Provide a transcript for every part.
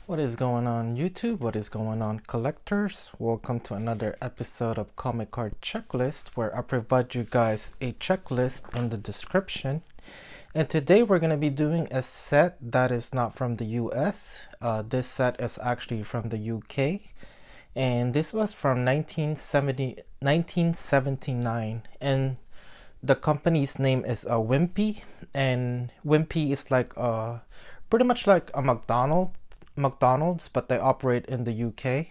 What is going on YouTube? What is going on collectors? Welcome to another episode of Comic Card Checklist, where I provide you guys a checklist in the description. And today we're going to be doing a set that is not from the US. This set is actually from the UK. And this was from 1979. And the company's name is Wimpy. And Wimpy is like pretty much like a McDonald's, but they operate in the UK.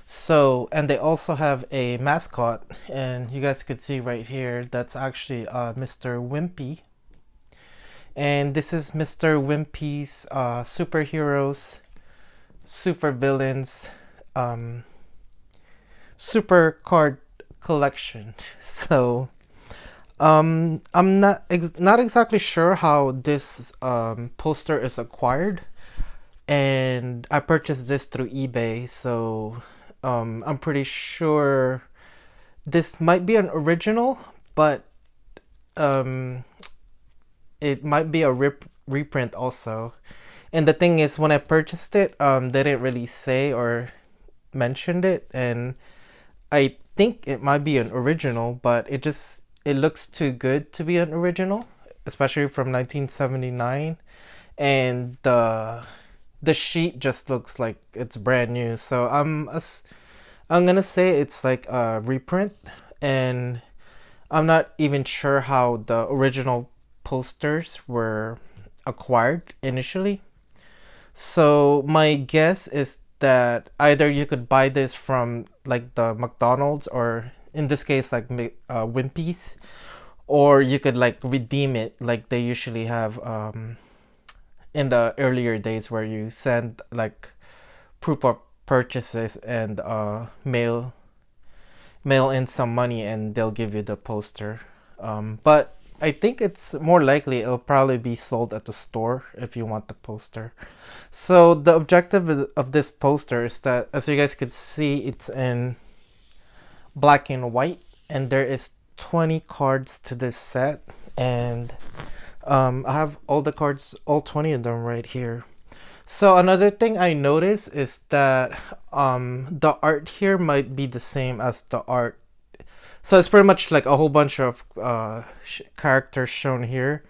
So, and they also have a mascot, and you guys could see right here that's actually Mr. Wimpy. And this is Mr. Wimpy's superheroes, super villains, super card collection. So, I'm not exactly sure how this poster is acquired, and I purchased this through eBay, so I'm pretty sure this might be an original, but um, it might be a reprint also. And the thing is, when I purchased it, they didn't really say or mentioned it, and I think it might be an original, but it looks too good to be an original, especially from 1979, and the sheet just looks like it's brand new. So I'm gonna say it's like a reprint, and I'm not even sure how the original posters were acquired initially. So my guess is that either you could buy this from like the McDonald's, or in this case like Wimpy's, or you could like redeem it like they usually have in the earlier days, where you send like proof of purchases and mail in some money and they'll give you the poster. But I think it's more likely it'll probably be sold at the store if you want the poster. So the objective of this poster is that, as you guys could see, it's in black and white, and there is 20 cards to this set, and I have all the cards, all 20 of them right here. So another thing I noticed is that the art here might be the same as the art. So it's pretty much like a whole bunch of characters shown here.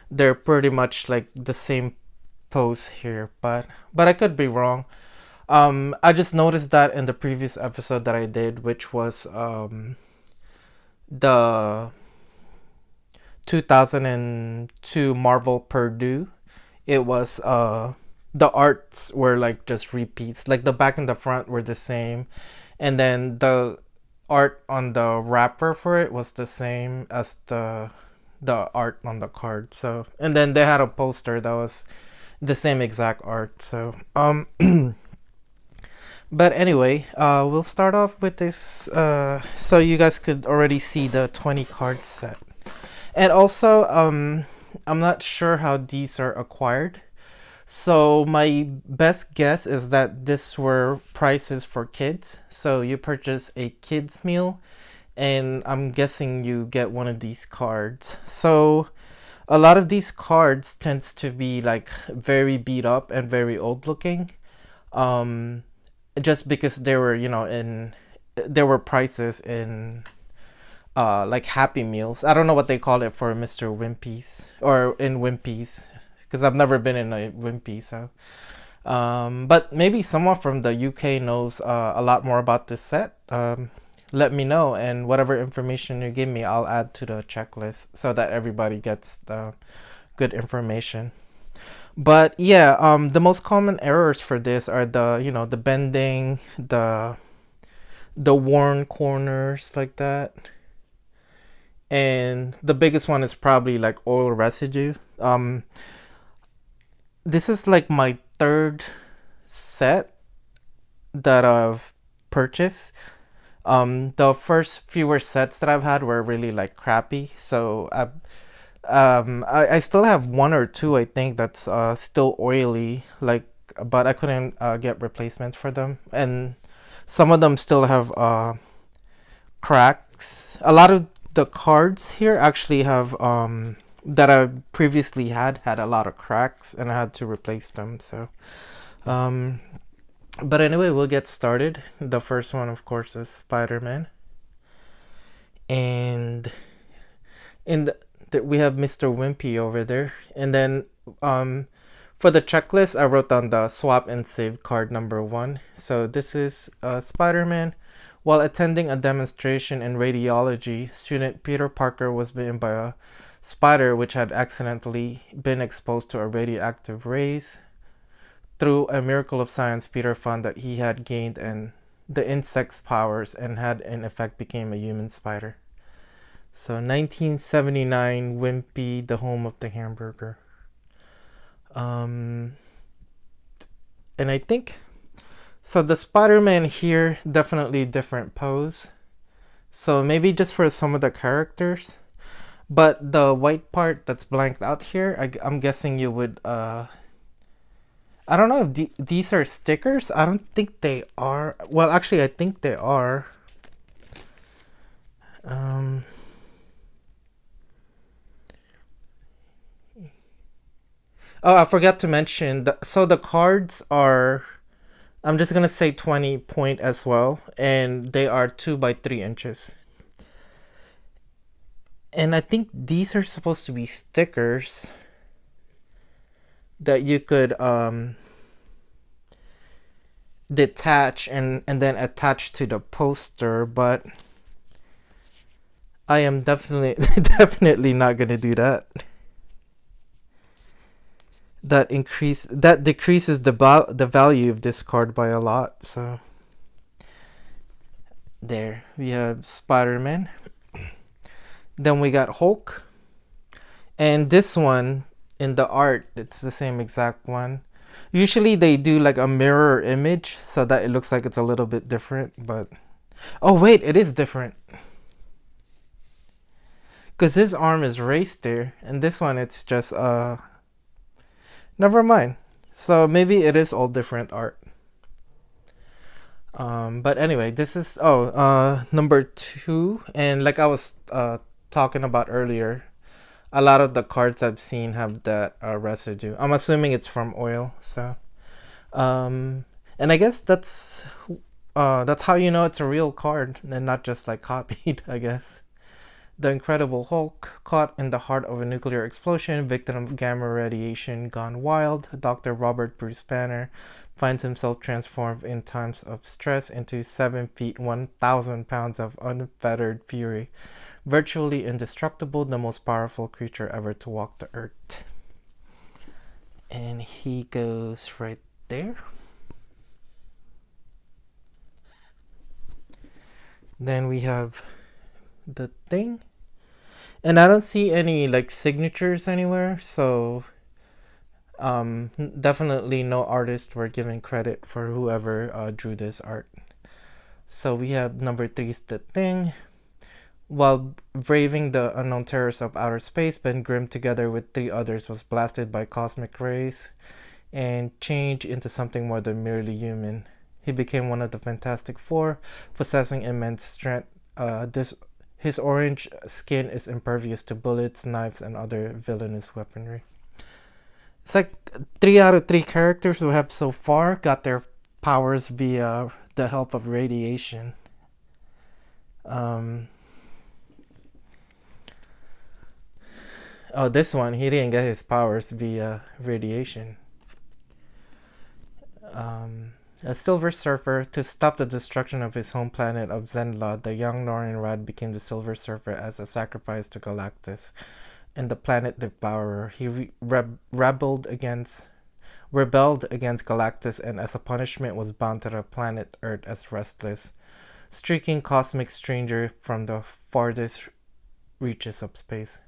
They're pretty much like the same pose here, but I could be wrong. I just noticed that in the previous episode that I did, which was the 2002 Marvel Purdue. It was the arts were like just repeats. Like the back and the front were the same, and then the art on the wrapper for it was the same as the art on the card. So, and then they had a poster that was the same exact art. So but anyway, we'll start off with this so you guys could already see the 20 card set. And also, I'm not sure how these are acquired. So my best guess is that this were prices for kids. So you purchase a kids meal, and I'm guessing you get one of these cards. So a lot of these cards tends to be like very beat up and very old looking. Um, just because they were, there were prices in like Happy Meals. I don't know what they call it for Mr. Wimpy's, or in Wimpy's, because I've never been in a Wimpy. So but maybe someone from the UK knows a lot more about this set. Let me know, and whatever information you give me, I'll add to the checklist so that everybody gets the good information. But yeah, the most common errors for this are the bending, the worn corners like that, and the biggest one is probably like oil residue. This is like my third set that I've purchased. The first fewer sets that I've had were really like crappy, so I still have one or two, I think, that's still oily, like, but I couldn't get replacements for them, and some of them still have cracks. A lot of the cards here actually have that I previously had a lot of cracks, and I had to replace them. So Um, but anyway, we'll get started. The first one, of course, is Spider-Man, and we have Mr. Wimpy over there, and then um, for the checklist, I wrote down the swap and save card number 1. So this is Spider-Man. While attending a demonstration in radiology, student Peter Parker was bitten by a spider which had accidentally been exposed to a radioactive rays. Through a miracle of science, Peter found that he had gained the insect's powers and had in effect became a human spider. So 1979, Wimpy, the home of the hamburger. Um, and I think so. The Spider-Man here definitely different pose. So maybe just for some of the characters, but the white part that's blanked out here, I'm guessing you would. I don't know if these are stickers. I don't think they are. Well, actually, I think they are. Um, oh, I forgot to mention. So the cards are. I'm just gonna say 20 point as well, and they are 2 by 3 inches. And I think these are supposed to be stickers that you could detach and then attach to the poster, but I am definitely definitely not gonna do that. That decreases the value of this card by a lot. So there we have Spider-Man. Then we got Hulk, and this one in the art it's the same exact one. Usually they do like a mirror image so that it looks like it's a little bit different, but oh wait, it is different. Because his arm is raised there, and this one it's just never mind. So maybe it is all different art. But anyway, this is number 2, and like I was talking about earlier, a lot of the cards I've seen have that residue. I'm assuming it's from oil. So and I guess that's how you know it's a real card and not just like copied, I guess. The Incredible Hulk, caught in the heart of a nuclear explosion, victim of gamma radiation gone wild, Dr. Robert Bruce Banner finds himself transformed in times of stress into 7 feet 1,000 pounds of unfettered fury. Virtually indestructible, the most powerful creature ever to walk the earth. And he goes right there. Then we have the thing. And I don't see any like signatures anywhere, so definitely no artists were given credit for whoever drew this art. So we have number 3's the thing. While braving the unknown terrors of outer space, Ben Grimm, together with 3 others, was blasted by cosmic rays and changed into something more than merely human. He became one of the Fantastic Four, possessing immense strength. His orange skin is impervious to bullets, knives, and other villainous weaponry. It's like 3 out of 3 characters who have so far got their powers via the help of radiation. Oh, this one, he didn't get his powers via radiation. A Silver Surfer, to stop the destruction of his home planet of Zenla, the young Norrin Rad became the Silver Surfer as a sacrifice to Galactus and the Planet Devourer. He rebelled against Galactus, and as a punishment was bound to the planet Earth as restless, streaking cosmic stranger from the farthest reaches of space.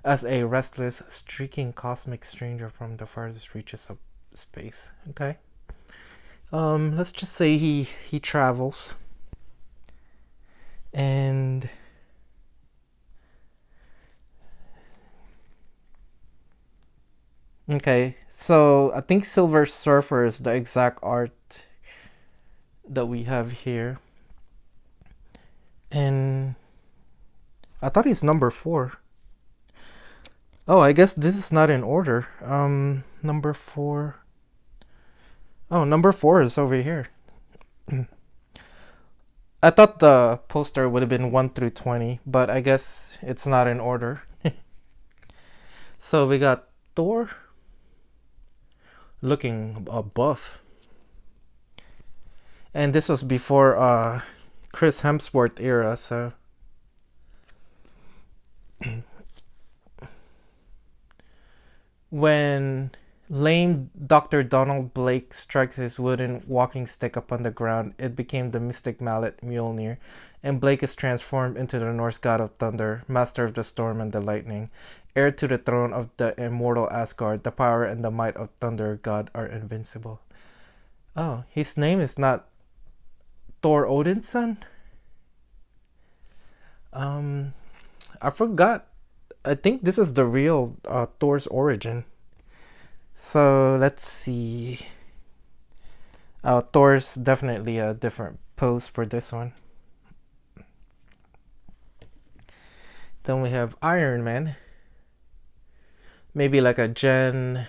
As a restless, streaking cosmic stranger from the farthest reaches of space. Okay. Let's just say he travels, and okay, so I think Silver Surfer is the exact art that we have here, and I thought he's number 4. Oh, I guess this is not in order. Number 4. Oh, number 4 is over here. I thought the poster would have been 1 through 20, but I guess it's not in order. So we got Thor looking buff. And this was before Chris Hemsworth era, so when lame Dr. Donald Blake strikes his wooden walking stick upon the ground, it became the mystic mallet Mjolnir, and Blake is transformed into the Norse god of thunder, master of the storm and the lightning, heir to the throne of the immortal Asgard. The power and the might of Thunder God are invincible. Oh, his name is not Thor Odin's son? Um, I forgot. I think this is the real Thor's origin. So let's see. Thor's definitely a different pose for this one. Then we have Iron Man. Maybe like a Gen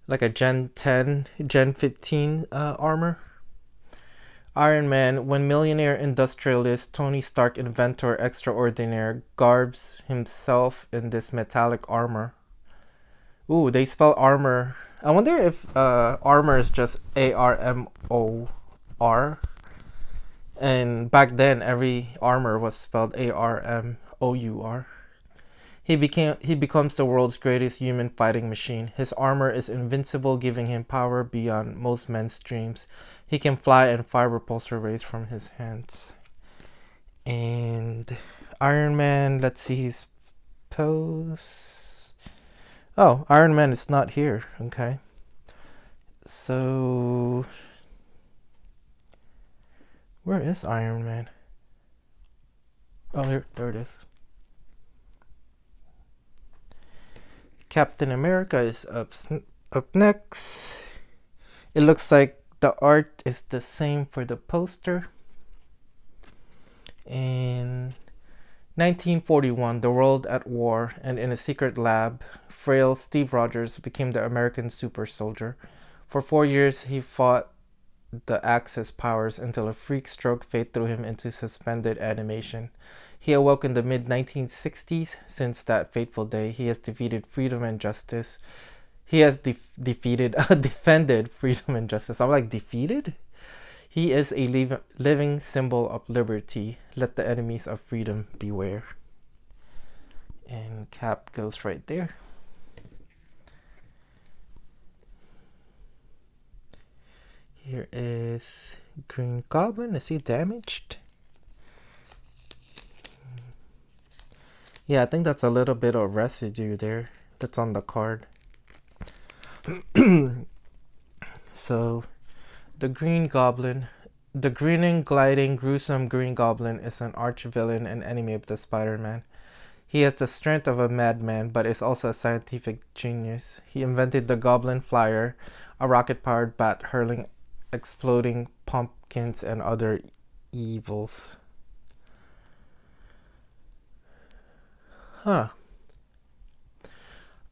10, Gen 15 armor. Iron Man, when millionaire industrialist Tony Stark, inventor extraordinaire, garbs himself in this metallic armor. Ooh, they spell armor. I wonder if armor is just ARMOR. And back then, every armor was spelled ARMOUR. He becomes the world's greatest human fighting machine. His armor is invincible, giving him power beyond most men's dreams. He can fly and fire repulsor rays from his hands. And Iron Man, let's see his pose. Oh, Iron Man is not here. Okay. So where is Iron Man? Oh, there it is. Captain America is up next. It looks like the art is the same for the poster. In 1941, the world at war, and in a secret lab, frail Steve Rogers became the American super soldier. For 4 years, he fought the Axis powers until a freak stroke fate threw him into suspended animation. He awoke in the mid-1960s. Since that fateful day, he has defeated freedom and justice. He has defended freedom and justice. I'm like, defeated? He is a living symbol of liberty. Let the enemies of freedom beware. And Cap goes right there. Here is Green Goblin. Is he damaged? Yeah, I think that's a little bit of residue there that's on the card. So, the Green Goblin. The grinning, gliding, gruesome Green Goblin is an arch-villain and enemy of the Spider-Man. He has the strength of a madman, but is also a scientific genius. He invented the Goblin Flyer, a rocket-powered bat hurling exploding pumpkins and other evils. Huh.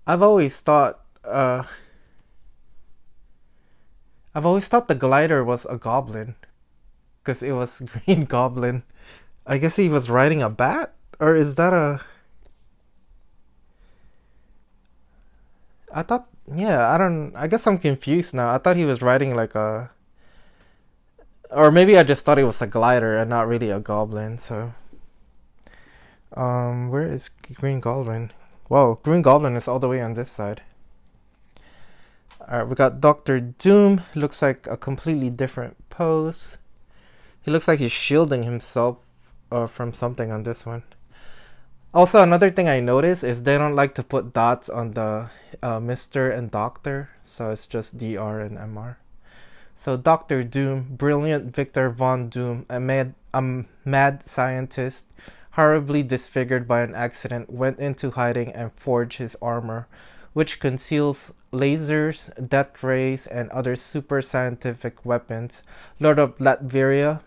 I've always thought the glider was a goblin because it was Green Goblin. I guess he was riding a bat, or is that a? I thought, yeah, I don't. I guess I'm confused now. I thought he was riding like a, or maybe I just thought it was a glider and not really a goblin. So, where is Green Goblin? Whoa, Green Goblin is all the way on this side. Alright, we got Doctor Doom. Looks like a completely different pose. He looks like he's shielding himself from something on this one. Also, another thing I noticed is they don't like to put dots on the Mr. and Doctor, so it's just DR and MR. So Doctor Doom, brilliant Victor Von Doom, a mad scientist, horribly disfigured by an accident, went into hiding and forged his armor, which conceals lasers, death rays, and other super scientific weapons. Lord of Latveria,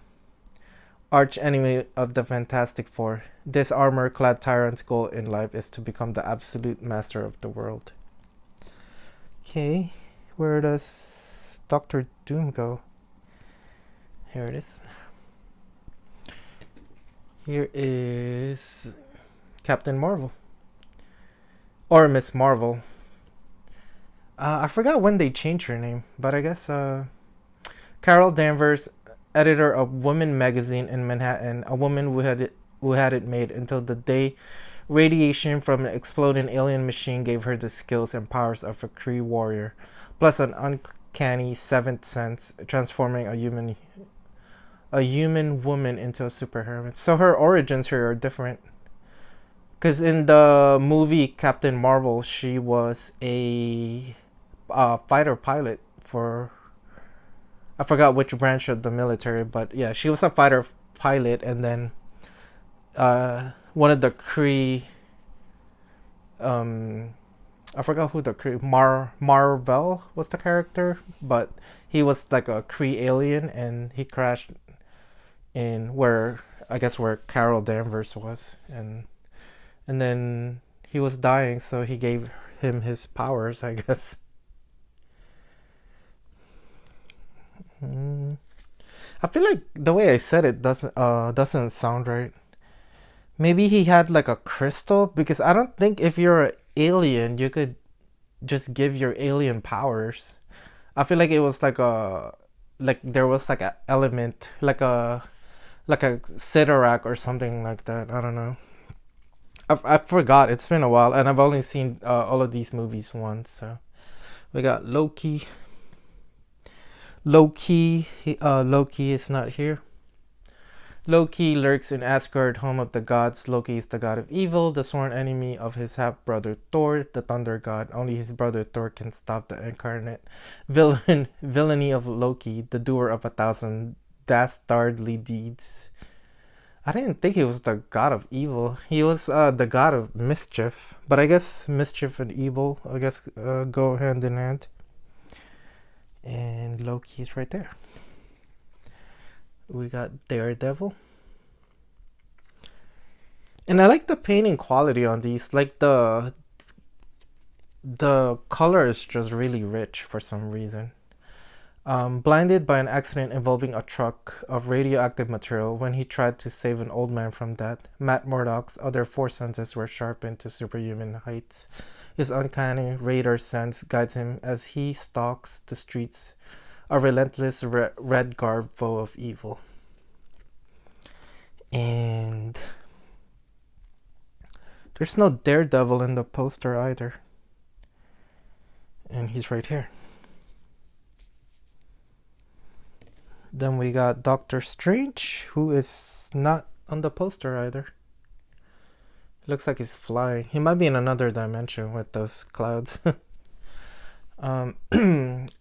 arch enemy of the Fantastic Four. This armor-clad tyrant's goal in life is to become the absolute master of the world. Okay, Where does Doctor Doom go? Here it is. Here is Captain Marvel. Or Miss Marvel. I forgot when they changed her name, but I guess Carol Danvers, editor of Woman magazine in Manhattan, a woman who had it made until the day radiation from an exploding alien machine gave her the skills and powers of a Kree warrior, plus an uncanny seventh sense, transforming a human woman into a superhero. So her origins here are different. Because in the movie Captain Marvel, she was a fighter pilot for, I forgot which branch of the military, but yeah, she was a fighter pilot, and then one of the Kree, um, I forgot who the Kree Marvel was the character, but he was like a Kree alien, and he crashed in where I guess where Carol Danvers was, and then he was dying, so he gave him his powers, I guess. Mm. I feel like the way I said it doesn't sound right. Maybe he had like a crystal, because I don't think if you're an alien you could just give your alien powers. I feel like it was like there was like a element like a Sidorak or something like that. I don't know. I forgot. It's been a while, and I've only seen all of these movies once. So we got Loki. Loki is not here. Loki lurks in Asgard, home of the gods. Loki is the god of evil, the sworn enemy of his half-brother Thor, the thunder god. Only his brother Thor can stop the incarnate villainy of Loki, the doer of 1,000 dastardly deeds. I didn't think he was the god of evil. He was the god of mischief. But I guess mischief and evil, I guess, go hand in hand. And Loki is right there. We got Daredevil. And I like the painting quality on these. Like the color is just really rich for some reason. Blinded by an accident involving a truck of radioactive material when he tried to save an old man from death, Matt Murdock's other four senses were sharpened to superhuman heights. His uncanny radar sense guides him as he stalks the streets, a relentless red garbed foe of evil. And there's no Daredevil in the poster either. And he's right here. Then we got Doctor Strange, who is not on the poster either. Looks like he's flying. He might be in another dimension with those clouds.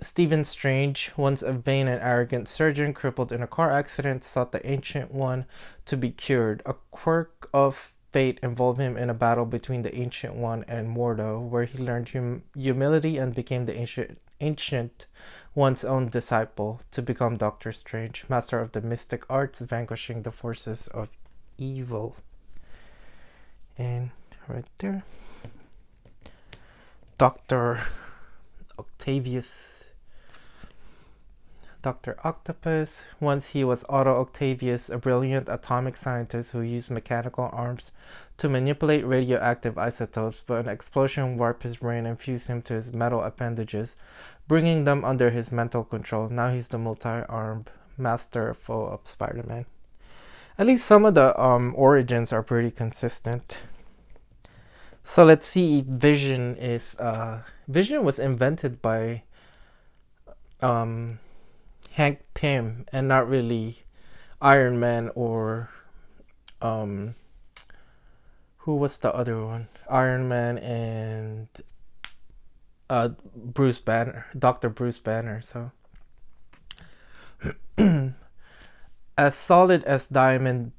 Stephen Strange, once a vain and arrogant surgeon crippled in a car accident, sought the Ancient One to be cured. A quirk of fate involved him in a battle between the Ancient One and Mordo, where he learned humility and became the Ancient One's own disciple to become Doctor Strange, master of the mystic arts, vanquishing the forces of evil. And right there, Dr. Octavius. Dr. Octopus. Once he was Otto Octavius, a brilliant atomic scientist who used mechanical arms to manipulate radioactive isotopes, but an explosion warped his brain and fused him to his metal appendages, bringing them under his mental control. Now he's the multi-armed master foe of Spider-Man. At least some of the origins are pretty consistent. So let's see. Vision was invented by Hank Pym and not really Iron Man or who was the other one? Iron Man and Bruce Banner, Dr. Bruce Banner. So as solid as diamond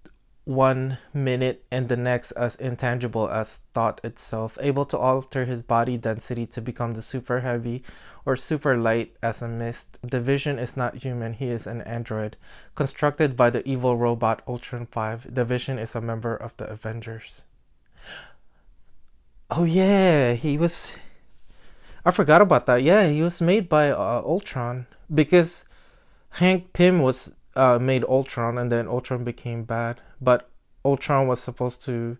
1 minute and the next as intangible as thought itself, able to alter his body density to become the super heavy or super light as a mist. The Vision is not human, he is an android, constructed by the evil robot Ultron 5. The Vision is a member of the Avengers. Oh yeah, he was... I forgot about that. Yeah, he was made by Ultron because Hank Pym was made Ultron, and then Ultron became bad. But Ultron was supposed to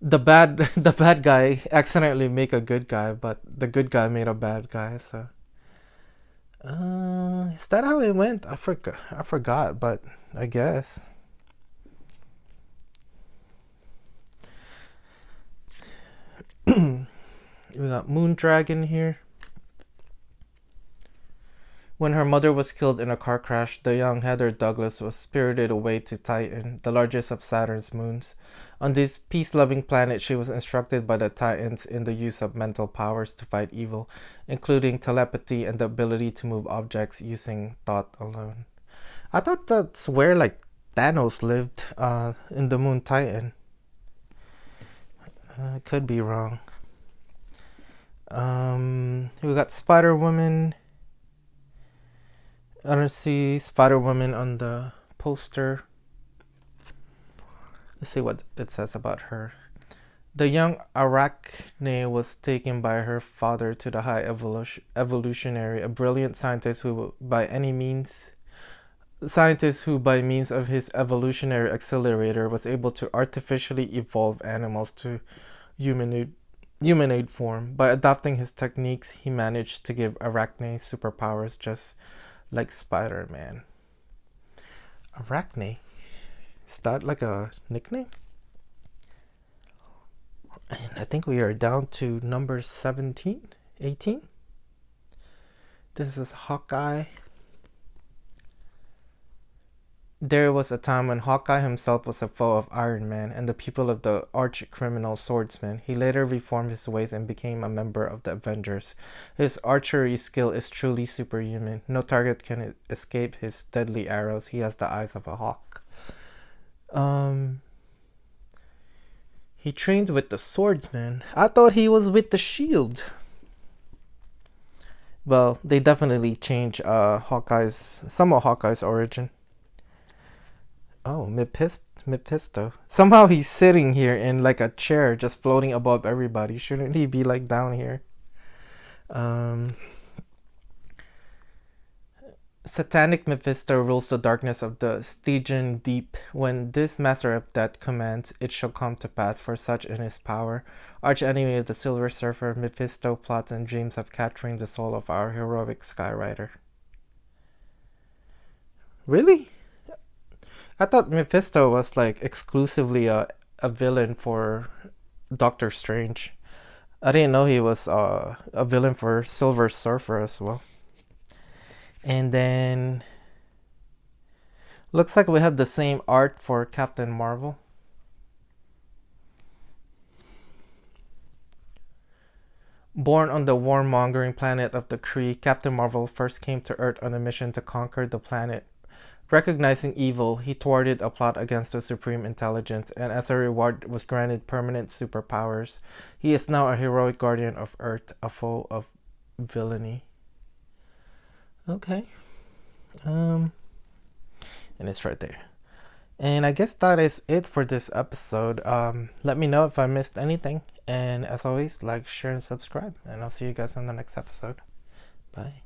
the bad the bad guy accidentally make a good guy, but the good guy made a bad guy. So, is that how it went? I forgot. I forgot, but I guess. We got Moon Dragon here. When her mother was killed in a car crash, the young Heather Douglas was spirited away to Titan, the largest of Saturn's moons. On this peace-loving planet, she was instructed by the Titans in the use of mental powers to fight evil, including telepathy and the ability to move objects using thought alone. I thought that's where like Thanos lived, in the moon Titan. I could be wrong. We got Spider Woman. I don't see Spider Woman on the poster. Let's see what it says about her. The young Arachne was taken by her father to the High Evolutionary, a brilliant scientist who, by means of his evolutionary accelerator, was able to artificially evolve animals to humanoid form. By adopting his techniques, he managed to give Arachne superpowers just like Spider-Man. Arachne? Is that like a nickname? And I think we are down to number 17, 18. This is Hawkeye. There was a time when Hawkeye himself was a foe of Iron Man and the people of the arch-criminal Swordsman. He later reformed his ways and became a member of the Avengers. His archery skill is truly superhuman. No target can escape his deadly arrows. He has the eyes of a hawk. He trained with the Swordsman. I thought he was with the Shield. Well, they definitely changed some of Hawkeye's origin. Oh, Mephisto. Somehow he's sitting here in like a chair, just floating above everybody. Shouldn't he be like down here? Satanic Mephisto rules the darkness of the Stygian deep. When this master of death commands, it shall come to pass, for such in his power. Arch-enemy of the Silver Surfer, Mephisto plots and dreams of capturing the soul of our heroic Skyrider. Really? I thought Mephisto was like exclusively a villain for Doctor Strange. I didn't know he was a villain for Silver Surfer as well. And then looks like we have the same art for Captain Marvel. Born on the warmongering planet of the Kree, Captain Marvel first came to Earth on a mission to conquer the planet. Recognizing evil, he thwarted a plot against the Supreme Intelligence, and as a reward was granted permanent superpowers. He is now a heroic guardian of Earth, a foe of villainy. Okay. And it's right there. And I guess that is it for this episode. Let me know if I missed anything. And as always, like, share, and subscribe. And I'll see you guys on the next episode. Bye.